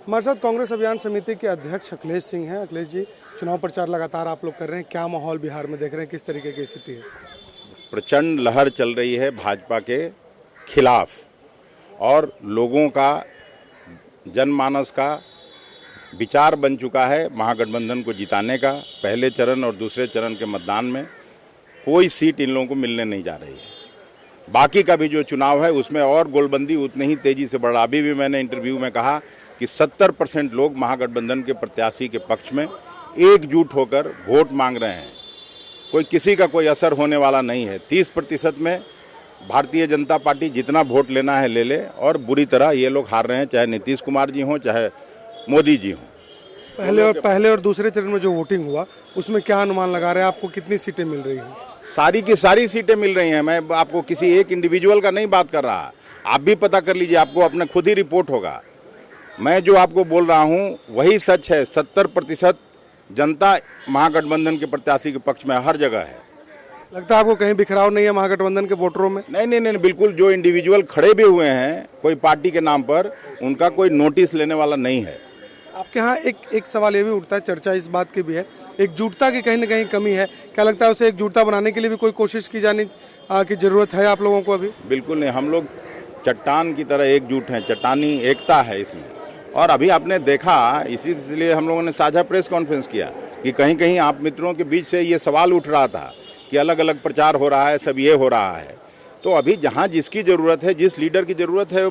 हमारे साथ कांग्रेस अभियान समिति के अध्यक्ष अखिलेश सिंह हैं। अखिलेश जी, चुनाव प्रचार लगातार आप लोग कर रहे हैं, क्या माहौल बिहार में देख रहे हैं, किस तरीके की स्थिति है? प्रचंड लहर चल रही है भाजपा के खिलाफ और लोगों का, जनमानस का विचार बन चुका है महागठबंधन को जिताने का। पहले चरण और दूसरे चरण के मतदान में कोई सीट इन लोगों को मिलने नहीं जा रही है। बाकी का भी जो चुनाव है उसमें और गोलबंदी उतनी ही तेजी से बढ़ रहा। अभी भी मैंने इंटरव्यू में कहा कि 70% लोग महागठबंधन के प्रत्याशी के पक्ष में एकजुट होकर वोट मांग रहे हैं। कोई किसी का कोई असर होने वाला नहीं है। 30% में भारतीय जनता पार्टी जितना वोट लेना है ले ले और बुरी तरह ये लोग हार रहे हैं, चाहे नीतीश कुमार जी हों चाहे मोदी जी हों। पहले और दूसरे चरण में जो वोटिंग हुआ उसमें क्या अनुमान लगा रहे हैं, आपको कितनी सीटें मिल रही हैं? सारी की सारी सीटें मिल रही हैं। मैं आपको किसी एक इंडिविजुअल का नहीं बात कर रहा। आप भी पता कर लीजिए, आपको अपना खुद ही रिपोर्ट होगा। मैं जो आपको बोल रहा हूं वही सच है। 70% जनता महागठबंधन के प्रत्याशी के पक्ष में हर जगह है। लगता है आपको कहीं बिखराव नहीं है महागठबंधन के वोटरों में? नहीं, बिल्कुल। जो इंडिविजुअल खड़े भी हुए हैं कोई पार्टी के नाम पर, उनका कोई नोटिस लेने वाला नहीं है। आपके यहाँ एक सवाल ये भी उठता है, चर्चा इस बात की भी है, एकजुटता की कहीं ना कहीं कमी है। क्या लगता है उसे एकजुटता बनाने के लिए भी कोई कोशिश की जाने की जरूरत है आप लोगों को अभी? बिल्कुल नहीं, हम लोग चट्टान की तरह एकजुट हैं। चट्टानी एकता है इसमें। और अभी आपने देखा, इसीलिए हम लोगों ने साझा प्रेस कॉन्फ्रेंस किया कि कहीं कहीं आप मित्रों के बीच से ये सवाल उठ रहा था कि अलग अलग प्रचार हो रहा है, सब ये हो रहा है। तो अभी जहाँ जिसकी ज़रूरत है, जिस लीडर की ज़रूरत है,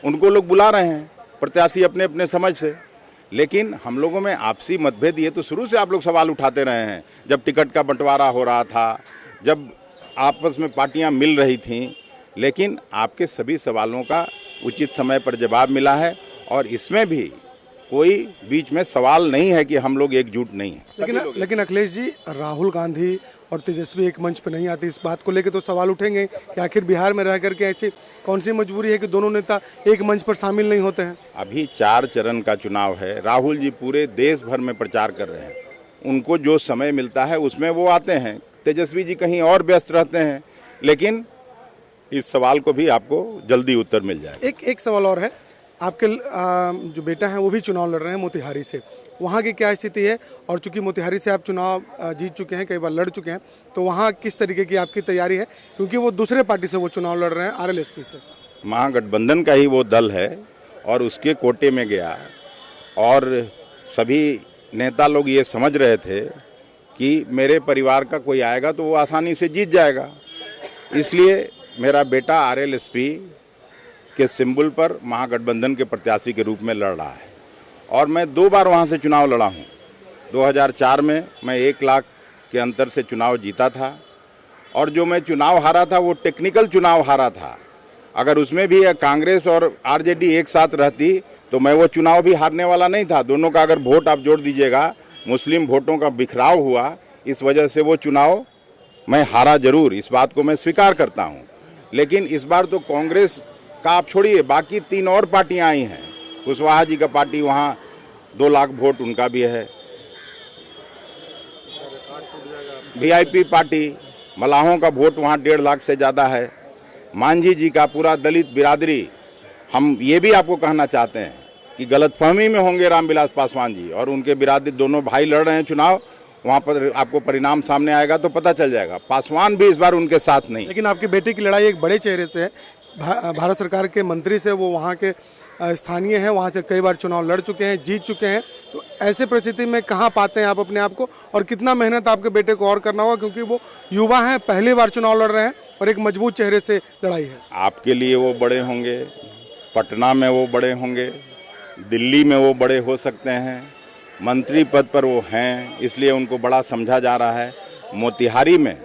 उनको लोग बुला रहे हैं प्रत्याशी अपने अपने समझ से। लेकिन हम लोगों में आपसी मतभेद ये तो शुरू से आप लोग सवाल उठाते रहे हैं। जब टिकट का बंटवारा हो रहा था, जब आपस में पार्टियां मिल रही थीं, लेकिन आपके सभी सवालों का उचित समय पर जवाब मिला है। और इसमें भी कोई बीच में सवाल नहीं है कि हम लोग एकजुट नहीं हैं। लेकिन अखिलेश जी, राहुल गांधी और तेजस्वी एक मंच पर नहीं आती, इस बात को लेकर तो सवाल उठेंगे कि आखिर बिहार में रह करके ऐसी कौन सी मजबूरी है कि दोनों नेता एक मंच पर शामिल नहीं होते हैं? अभी 4 चरण का चुनाव है। राहुल जी पूरे देश भर में प्रचार कर रहे हैं। उनको जो समय मिलता है उसमें वो आते हैं। तेजस्वी जी कहीं और व्यस्त रहते हैं। लेकिन इस सवाल को भी आपको जल्दी उत्तर मिल जाए। एक सवाल और है, आपके जो बेटा है वो भी चुनाव लड़ रहे हैं मोतिहारी से, वहाँ की क्या स्थिति है? और चूंकि मोतिहारी से आप चुनाव जीत चुके हैं, कई बार लड़ चुके हैं, तो वहाँ किस तरीके की आपकी तैयारी है? क्योंकि वो दूसरे पार्टी से वो चुनाव लड़ रहे हैं, RLSP से। महागठबंधन का ही वो दल है और उसके कोटे में गया। और सभी नेता लोग ये समझ रहे थे कि मेरे परिवार का कोई आएगा तो वो आसानी से जीत जाएगा। इसलिए मेरा बेटा RLSP के सिंबल पर महागठबंधन के प्रत्याशी के रूप में लड़ रहा है। और मैं 2 बार वहाँ से चुनाव लड़ा हूँ। 2004 में मैं 1 लाख के अंतर से चुनाव जीता था। और जो मैं चुनाव हारा था वो टेक्निकल चुनाव हारा था। अगर उसमें भी कांग्रेस और RJD एक साथ रहती तो मैं वो चुनाव भी हारने वाला नहीं था। दोनों का अगर वोट आप जोड़ दीजिएगा, मुस्लिम वोटों का बिखराव हुआ, इस वजह से वो चुनाव मैं हारा जरूर, इस बात को मैं स्वीकार करता हूँ। लेकिन इस बार तो कांग्रेस का आप छोड़िए, बाकी 3 और पार्टियां आई हैं। कुशवाहा जी का पार्टी, वहाँ 2 लाख वोट उनका भी है। VIP पार्टी, मलाहों का वोट वहाँ 1.5 लाख से ज़्यादा है। मांझी जी का पूरा दलित बिरादरी। हम ये भी आपको कहना चाहते हैं कि गलतफहमी में होंगे रामविलास पासवान जी और उनके बिरादरी, दोनों भाई लड़ रहे हैं चुनाव। वहाँ पर आपको परिणाम सामने आएगा तो पता चल जाएगा। पासवान भी इस बार उनके साथ नहीं। लेकिन आपके बेटे की लड़ाई एक बड़े चेहरे से है, भारत सरकार के मंत्री से, वो वहाँ के स्थानीय हैं, वहाँ से कई बार चुनाव लड़ चुके हैं, जीत चुके हैं। तो ऐसे परिस्थिति में कहाँ पाते हैं आप अपने आप को, और कितना मेहनत आपके बेटे को और करना होगा? क्योंकि वो युवा हैं, पहली बार चुनाव लड़ रहे हैं और एक मजबूत चेहरे से लड़ाई है। आपके लिए वो बड़े होंगे, पटना में वो बड़े होंगे, दिल्ली में वो बड़े हो सकते हैं, मंत्री पद पर वो हैं, इसलिए उनको बड़ा समझा जा रहा है। मोतिहारी में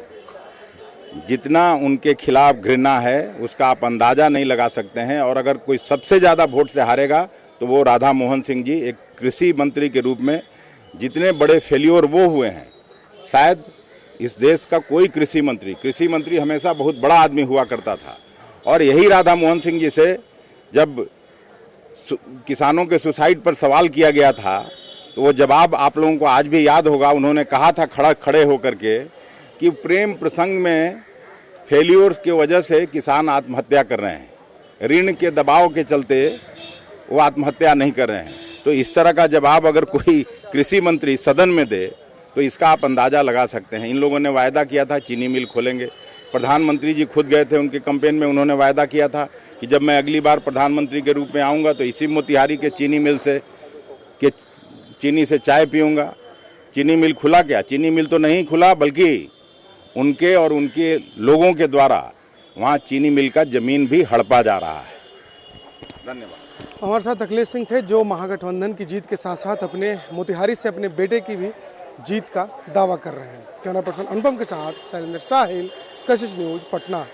जितना उनके खिलाफ घृणा है उसका आप अंदाज़ा नहीं लगा सकते हैं। और अगर कोई सबसे ज़्यादा वोट से हारेगा तो वो राधा मोहन सिंह जी, एक कृषि मंत्री के रूप में जितने बड़े फेल्योर वो हुए हैं, शायद इस देश का कोई कृषि मंत्री हमेशा बहुत बड़ा आदमी हुआ करता था। और यही राधा मोहन सिंह जी से जब किसानों के सुसाइड पर सवाल किया गया था तो वो जवाब आप लोगों को आज भी याद होगा। उन्होंने कहा था खड़े होकर के कि प्रेम प्रसंग में फेल्योर्स की वजह से किसान आत्महत्या कर रहे हैं, ऋण के दबाव के चलते वो आत्महत्या नहीं कर रहे हैं। तो इस तरह का जवाब अगर कोई कृषि मंत्री सदन में दे तो इसका आप अंदाज़ा लगा सकते हैं। इन लोगों ने वायदा किया था चीनी मिल खोलेंगे, प्रधानमंत्री जी खुद गए थे उनके कैंपेन में, उन्होंने वायदा किया था कि जब मैं अगली बार प्रधानमंत्री के रूप में आऊँगा तो इसी मोतिहारी के चीनी मिल से के चीनी से चाय पीऊँगा। चीनी मिल खुला क्या? चीनी मिल तो नहीं खुला, बल्कि उनके और उनके लोगों के द्वारा वहाँ चीनी मिल का ज़मीन भी हड़पा जा रहा है। धन्यवाद। हमारे साथ अखिलेश सिंह थे जो महागठबंधन की जीत के साथ साथ अपने मोतिहारी से अपने बेटे की भी जीत का दावा कर रहे हैं। कैमरा पर्सन अनुपम के साथ शैलेंद्र साहिल, कशिश न्यूज, पटना।